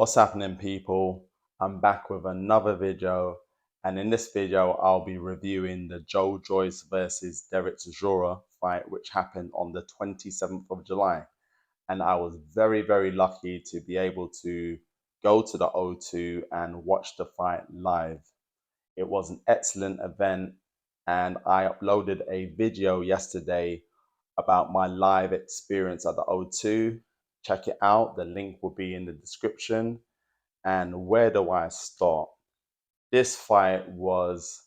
What's happening, people? I'm back with another video, and in this video I'll be reviewing the Joyce versus Derek Chisora fight, which happened on the 27th of July. And I was very lucky to be able to go to the O2 and watch the fight live. It was an excellent event, and I uploaded a video yesterday about my live experience at the O2. Check it out. The link will be in the description. And where do I start? This fight was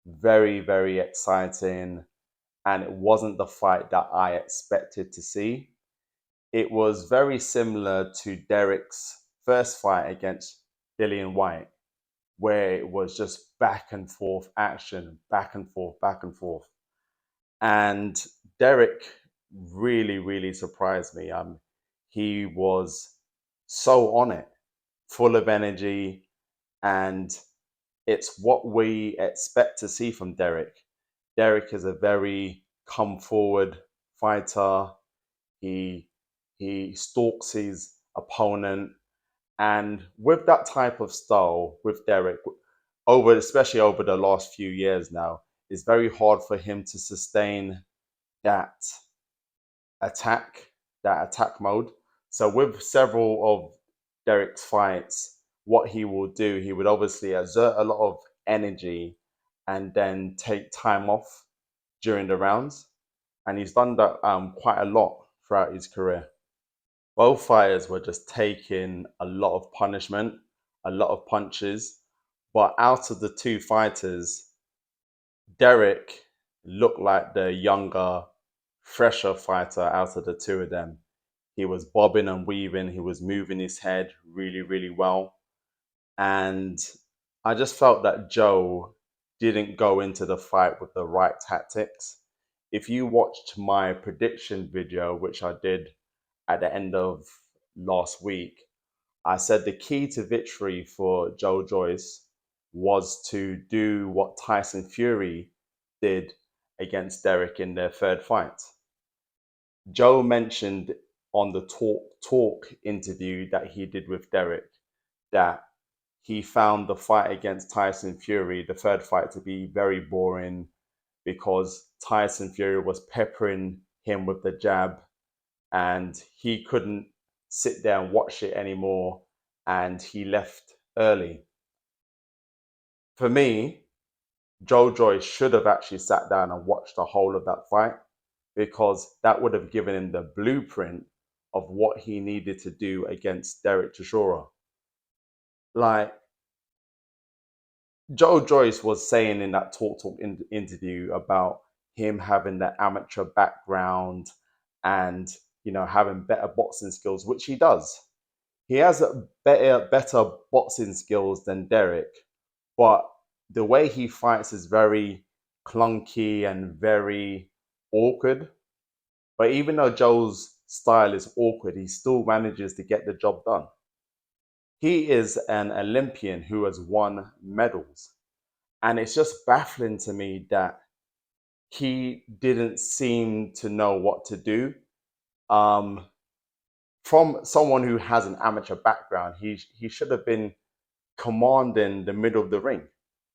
very exciting, and it wasn't the fight that I expected to see. It was very similar to Derek's first fight against Dillian White, where it was just back and forth action, back and forth. And Derek really surprised me. He was so on it, full of energy, and it's what we expect to see from Derek. Derek is a very come forward fighter. He stalks his opponent, and with that type of style with Derek, especially over the last few years now, it's very hard for him to sustain that attack, that attack mode. So with several of Derek's fights, what he will do, he would obviously exert a lot of energy and then take time off during the rounds. And he's done that quite a lot throughout his career. Both fighters were just taking a lot of punishment, a lot of punches. But out of the two fighters, Derek looked like the younger, fresher fighter out of the two of them. He was bobbing and weaving, he was moving his head really well. And I just felt that Joe didn't go into the fight with the right tactics. If you watched my prediction video, which I did at the end of last week, I said the key to victory for Joyce was to do what Tyson Fury did against Derek in their third fight. Joe mentioned on the talk interview that he did with Derek that he found the fight against Tyson Fury, the third fight, to be very boring because Tyson Fury was peppering him with the jab and he couldn't sit there and watch it anymore, and he left early. For me, Joyce should have actually sat down and watched the whole of that fight, because that would have given him the blueprint of what he needed to do against Derek Chisora. Like, Joyce was saying in that interview about him having the amateur background and, you know, having better boxing skills, which he does. He has a better boxing skills than Derek, but the way he fights is very clunky and very awkward. But even though Joe's style is awkward, he still manages to get the job done. He is an Olympian who has won medals. And it's just baffling to me that he didn't seem to know what to do. From someone who has an amateur background, he should have been commanding the middle of the ring,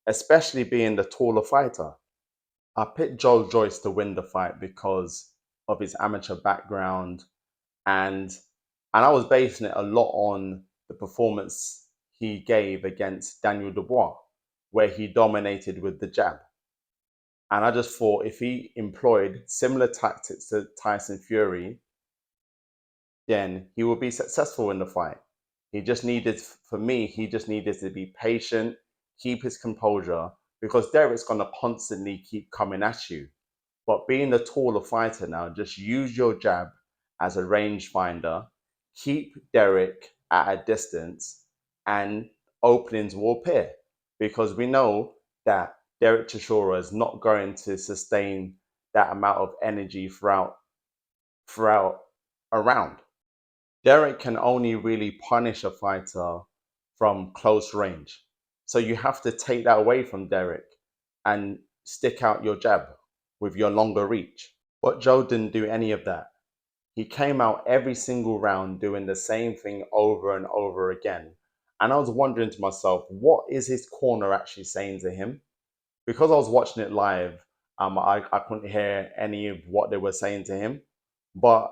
especially being the taller fighter. I picked Joyce to win the fight because of his amateur background, and I was basing it a lot on the performance he gave against Daniel Dubois, where he dominated with the jab. And I just thought if he employed similar tactics to Tyson Fury, then he would be successful in the fight. He just needed to be patient, keep his composure, because Derek's going to constantly keep coming at you. But being the taller fighter now, just use your jab as a rangefinder, keep Derek at a distance, and openings will appear. Because we know that Derek Chisora is not going to sustain that amount of energy throughout a round. Derek can only really punish a fighter from close range. So you have to take that away from Derek and stick out your jab with your longer reach. But Joe didn't do any of that. He came out every single round doing the same thing over and over again. And I was wondering to myself, what is his corner actually saying to him? Because I was watching it live, I couldn't hear any of what they were saying to him. But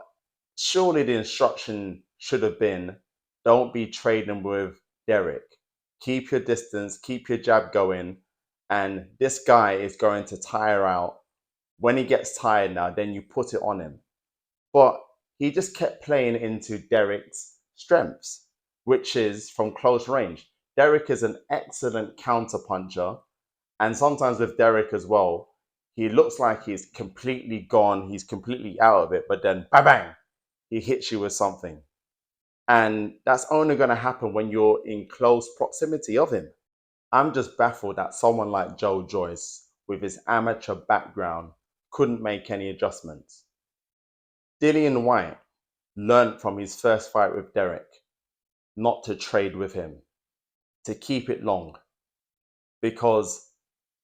surely the instruction should have been, don't be trading with Derek. Keep your distance, keep your jab going. And this guy is going to tire out. When he gets tired now, then you put it on him. But he just kept playing into Derek's strengths, which is from close range. Derek is an excellent counter puncher, and sometimes with Derek as well, he looks like he's completely gone, he's completely out of it, but then bang bang, he hits you with something. And that's only going to happen when you're in close proximity of him. I'm just baffled that someone like Joe Joyce, with his amateur background, couldn't make any adjustments. Dillian White learned from his first fight with Derek not to trade with him, to keep it long, because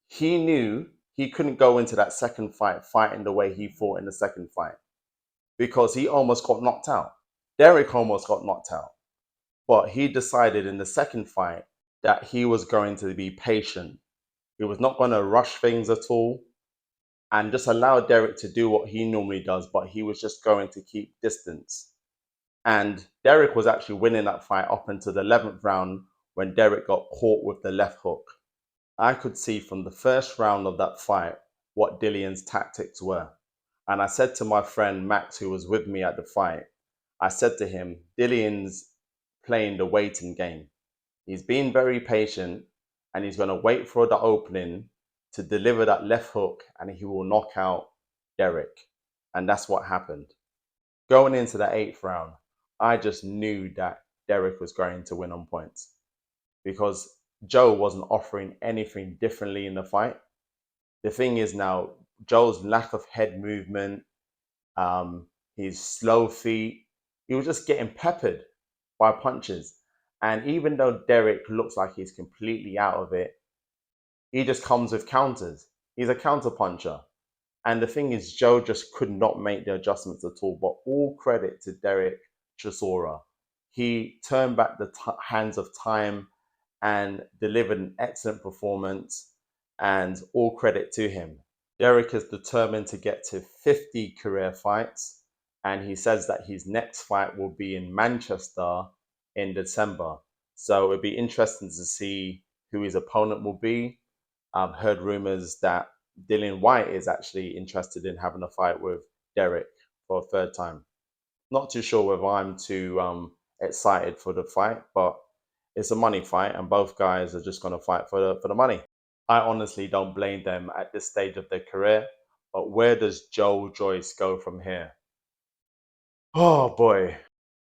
he knew he couldn't go into that second fight fighting the way he fought in the second fight, because he almost got knocked out. Derek almost got knocked out, but he decided in the second fight that he was going to be patient. He was not going to rush things at all and just allow Derek to do what he normally does, but he was just going to keep distance. And Derek was actually winning that fight up until the 11th round when Derek got caught with the left hook. I could see from the first round of that fight what Dillian's tactics were. And I said to my friend Max, who was with me at the fight, I said to him, Dillian's playing the waiting game. He's being very patient and he's going to wait for the opening to deliver that left hook and he will knock out Derek. And that's what happened. Going into the 8th round, I just knew that Derek was going to win on points because Joe wasn't offering anything differently in the fight. The thing is now, Joe's lack of head movement, his slow feet, he was just getting peppered by punches. And even though Derek looks like he's completely out of it, he just comes with counters. He's a counter puncher. And the thing is, Joe just could not make the adjustments at all. But all credit to Derek Chisora. He turned back the hands of time and delivered an excellent performance. And all credit to him. Derek is determined to get to 50 career fights. And he says that his next fight will be in Manchester in December. So it'll be interesting to see who his opponent will be. I've heard rumors that Dillian White is actually interested in having a fight with Derek for a third time. Not too sure whether I'm too excited for the fight, but it's a money fight, and both guys are just going to fight for the money. I honestly don't blame them at this stage of their career, but where does Joe Joyce go from here? Oh boy,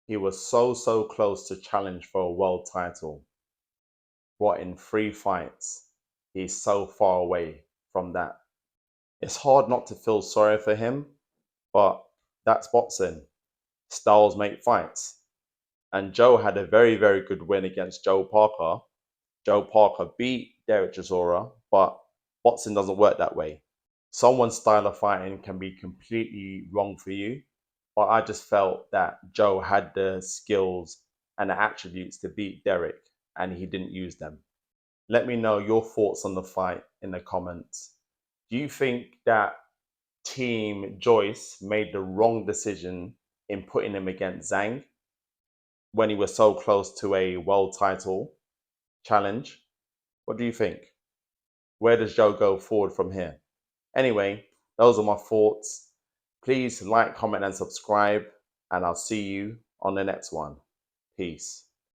he was so close to challenge for a world title. What, in 3 fights? He's so far away from that. It's hard not to feel sorry for him, but that's boxing. Styles make fights. And Joe had a very good win against Joe Parker. Joe Parker beat Derek Chisora, but boxing doesn't work that way. Someone's style of fighting can be completely wrong for you, but I just felt that Joe had the skills and the attributes to beat Derek, and he didn't use them. Let me know your thoughts on the fight in the comments. Do you think that Team Joyce made the wrong decision in putting him against Zhang when he was so close to a world title challenge? What do you think? Where does Joe go forward from here? Anyway, those are my thoughts. Please like, comment, and subscribe, and I'll see you on the next one. Peace.